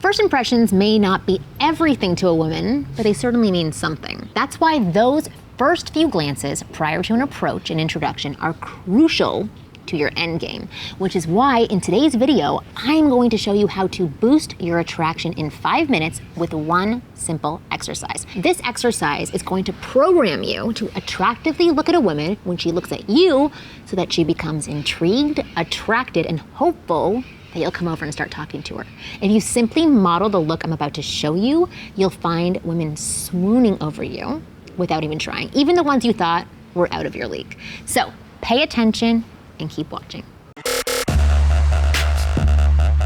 First impressions may not be everything to a woman, but they certainly mean something. That's why those first few glances prior to an approach and introduction are crucial to your end game, which is why in today's video, I'm going to show you how to boost your attraction in 5 minutes with one simple exercise. This exercise is going to program you to attractively look at a woman when she looks at you so that she becomes intrigued, attracted, and hopeful that you'll come over and start talking to her. If you simply model the look I'm about to show you, you'll find women swooning over you without even trying, even the ones you thought were out of your league. So pay attention and keep watching.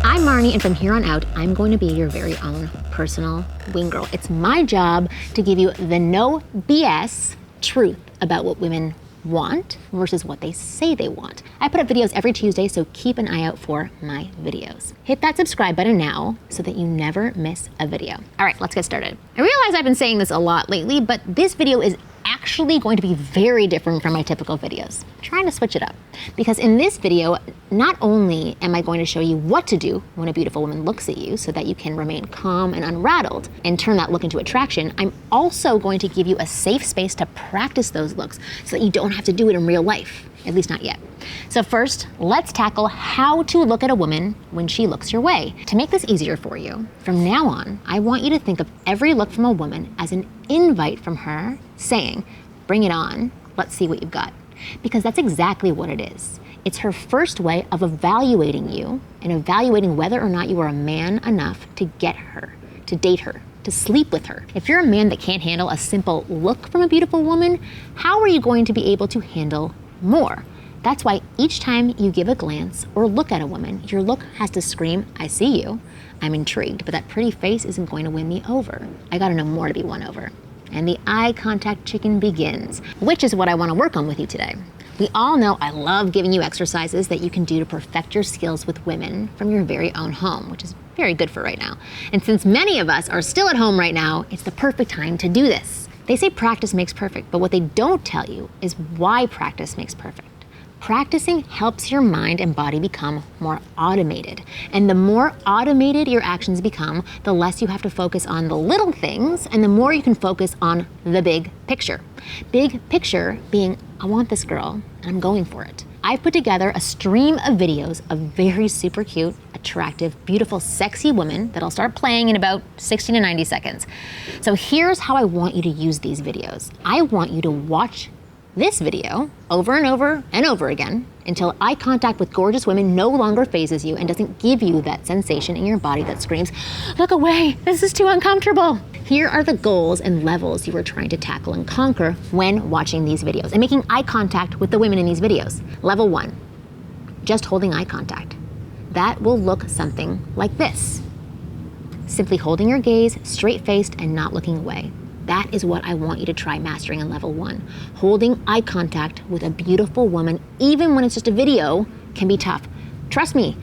I'm Marni, and from here on out, I'm going to be your very own personal wing girl. It's my job to give you the no BS truth about what women want versus what they say they want. I put up videos every Tuesday, so keep an eye out for my videos. Hit that subscribe button now so that you never miss a video. All right, let's get started. I realize I've been saying this a lot lately, but this video is actually going to be very different from my typical videos. I'm trying to switch it up because in this video, not only am I going to show you what to do when a beautiful woman looks at you so that you can remain calm and unrattled and turn that look into attraction, I'm also going to give you a safe space to practice those looks so that you don't have to do it in real life, at least not yet. So first, let's tackle how to look at a woman when she looks your way. To make this easier for you, from now on, I want you to think of every look from a woman as an invite from her saying, "Bring it on, let's see what you've got." Because that's exactly what it is. It's her first way of evaluating you and evaluating whether or not you are a man enough to get her, to date her, to sleep with her. If you're a man that can't handle a simple look from a beautiful woman, how are you going to be able to handle more? That's why each time you give a glance or look at a woman, your look has to scream, "I see you, I'm intrigued, but that pretty face isn't going to win me over. I gotta know more to be won over." And the eye contact chicken begins, which is what I wanna work on with you today. We all know I love giving you exercises that you can do to perfect your skills with women from your very own home, which is very good for right now. And since many of us are still at home right now, it's the perfect time to do this. They say practice makes perfect, but what they don't tell you is why practice makes perfect. Practicing helps your mind and body become more automated. And the more automated your actions become, the less you have to focus on the little things and the more you can focus on the big picture. Big picture being, I want this girl and I'm going for it. I've put together a stream of videos of very super cute, attractive, beautiful, sexy women that I'll start playing in about 60 to 90 seconds. So here's how I want you to use these videos. I want you to watch this video over and over and over again until eye contact with gorgeous women no longer phases you and doesn't give you that sensation in your body that screams, "Look away, this is too uncomfortable." Here are the goals and levels you are trying to tackle and conquer when watching these videos and making eye contact with the women in these videos. Level 1, just holding eye contact. That will look something like this. Simply holding your gaze, straight-faced, and not looking away. That is what I want you to try mastering in level 1. Holding eye contact with a beautiful woman, even when it's just a video, can be tough. Trust me,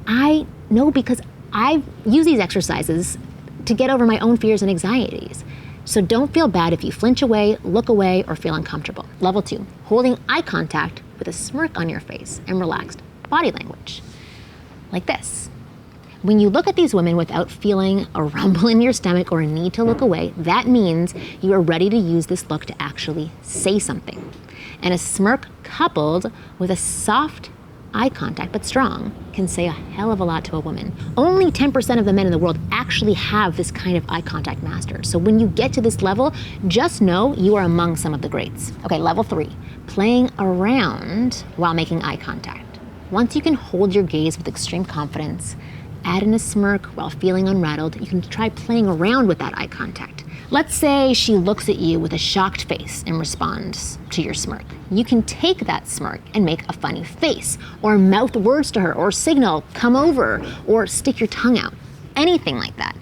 I know because I've used these exercises to get over my own fears and anxieties. So don't feel bad if you flinch away, look away, or feel uncomfortable. Level 2, holding eye contact with a smirk on your face and relaxed body language, like this. When you look at these women without feeling a rumble in your stomach or a need to look away, that means you are ready to use this look to actually say something. And a smirk coupled with a soft eye contact, but strong, can say a hell of a lot to a woman. Only 10% of the men in the world actually have this kind of eye contact mastered. So when you get to this level, just know you are among some of the greats. Okay, level 3, playing around while making eye contact. Once you can hold your gaze with extreme confidence, add in a smirk while feeling unrattled, you can try playing around with that eye contact. Let's say she looks at you with a shocked face and responds to your smirk. You can take that smirk and make a funny face, or mouth words to her, or signal, "Come over," or stick your tongue out. Anything like that.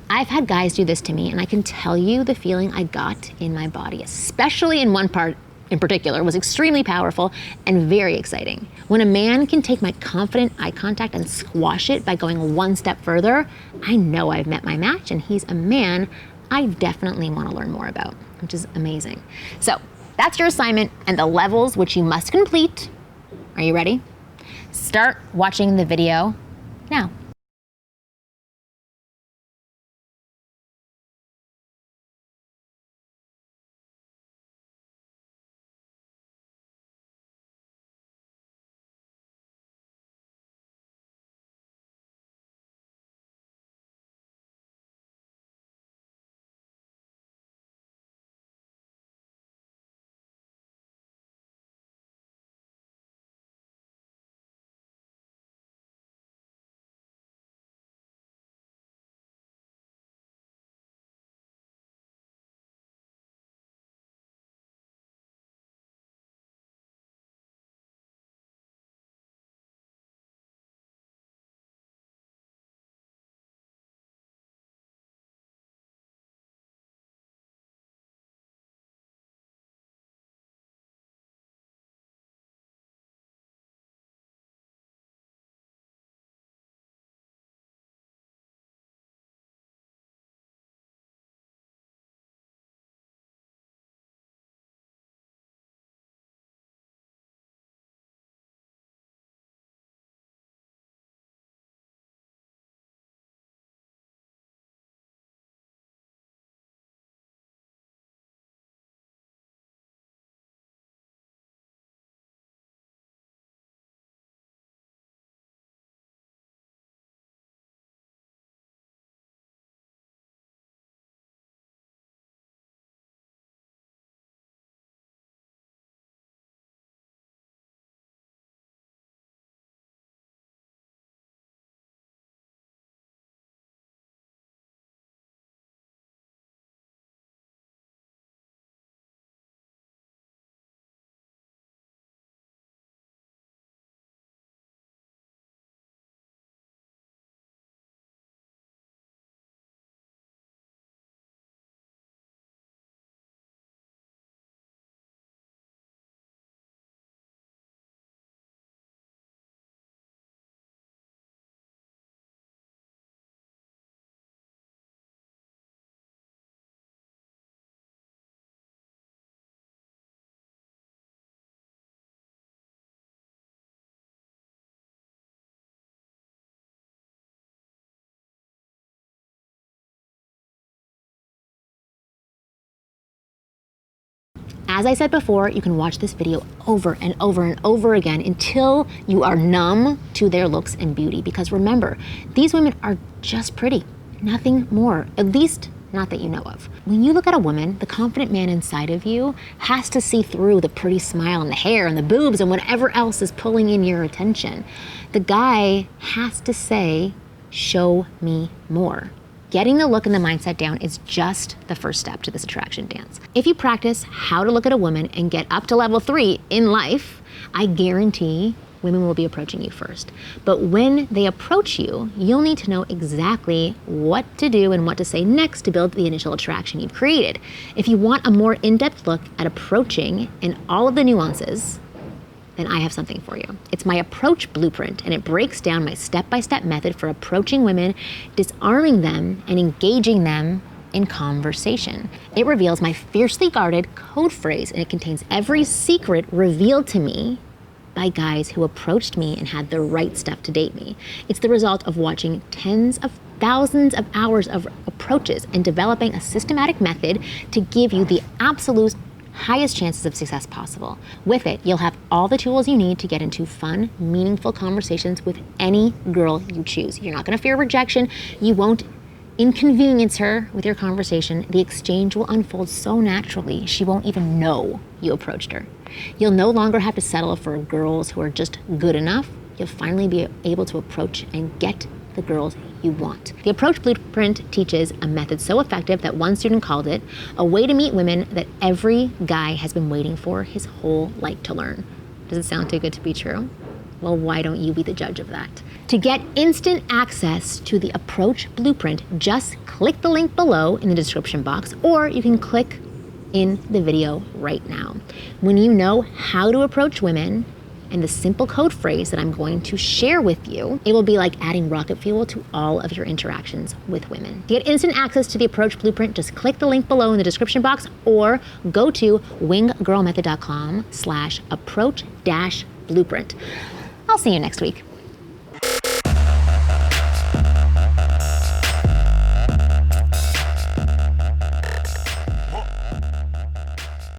I've had guys do this to me, and I can tell you the feeling I got in my body, especially in one part in particular, was extremely powerful and very exciting. When a man can take my confident eye contact and squash it by going one step further, I know I've met my match and he's a man I definitely want to learn more about, which is amazing. So that's your assignment and the levels which you must complete. Are you ready? Start watching the video now. As I said before, you can watch this video over and over and over again until you are numb to their looks and beauty. Because remember, these women are just pretty, nothing more, at least not that you know of. When you look at a woman, the confident man inside of you has to see through the pretty smile and the hair and the boobs and whatever else is pulling in your attention. The guy has to say, show me more. Getting the look and the mindset down is just the first step to this attraction dance. If you practice how to look at a woman and get up to level 3 in life, I guarantee women will be approaching you first. But when they approach you, you'll need to know exactly what to do and what to say next to build the initial attraction you've created. If you want a more in-depth look at approaching and all of the nuances, then I have something for you. It's my approach blueprint, and it breaks down my step-by-step method for approaching women, disarming them, and engaging them in conversation. It reveals my fiercely guarded code phrase, and it contains every secret revealed to me by guys who approached me and had the right stuff to date me. It's the result of watching tens of thousands of hours of approaches and developing a systematic method to give you the absolute highest chances of success possible. With it, you'll have all the tools you need to get into fun, meaningful conversations with any girl you choose. You're not gonna fear rejection. You won't inconvenience her with your conversation. The exchange will unfold so naturally, she won't even know you approached her. You'll no longer have to settle for girls who are just good enough. You'll finally be able to approach and get the girls you want. The Approach Blueprint teaches a method so effective that one student called it a way to meet women that every guy has been waiting for his whole life to learn. Does it sound too good to be true? Well, why don't you be the judge of that? To get instant access to the Approach Blueprint, just click the link below in the description box, or you can click in the video right now. When you know how to approach women and the simple code phrase that I'm going to share with you, it will be like adding rocket fuel to all of your interactions with women. To get instant access to the Approach Blueprint, just click the link below in the description box or go to winggirlmethod.com/approach-blueprint. I'll see you next week.